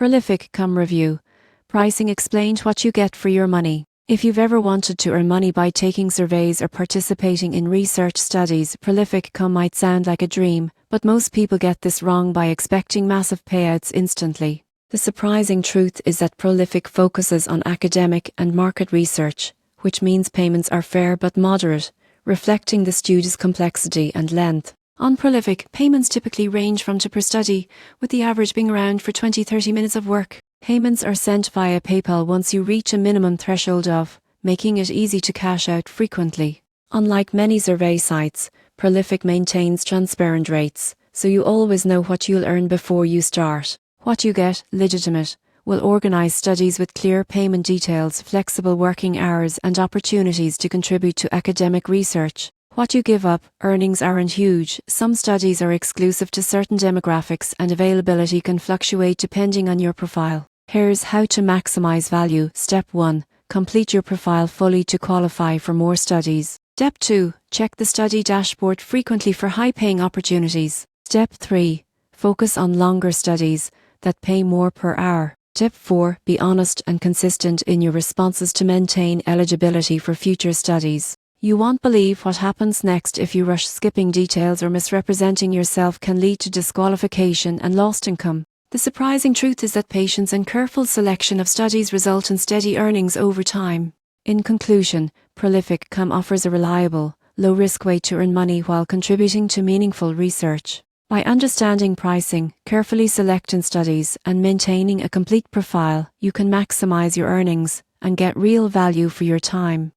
Prolificcom Review. Pricing explained what you get for your money. If you've ever wanted to earn money by taking surveys or participating in research studies, Prolificcom might sound like a dream, but most people get this wrong by expecting massive payouts instantly. The surprising truth is that Prolific focuses on academic and market research, which means payments are fair but moderate, reflecting the study's complexity and length. On Prolific, payments typically range from to per study, with the average being around for 20-30 minutes of work. Payments are sent via PayPal once you reach a minimum threshold of, making it easy to cash out frequently. Unlike many survey sites, Prolific maintains transparent rates, so you always know what you'll earn before you start. What you get, legitimate, will organise studies with clear payment details, flexible working hours and opportunities to contribute to academic research. What you give up, earnings aren't huge. Some studies are exclusive to certain demographics and availability can fluctuate depending on your profile. Here's how to maximize value. Step 1. Complete your profile fully to qualify for more studies. Step 2. Check the study dashboard frequently for high-paying opportunities. Step 3. Focus on longer studies that pay more per hour. Step 4. Be honest and consistent in your responses to maintain eligibility for future studies. You won't believe what happens next if you rush. Skipping details or misrepresenting yourself can lead to disqualification and lost income. The surprising truth is that patience and careful selection of studies result in steady earnings over time. In conclusion, Prolificcom offers a reliable, low-risk way to earn money while contributing to meaningful research. By understanding pricing, carefully selecting studies, and maintaining a complete profile, you can maximize your earnings and get real value for your time.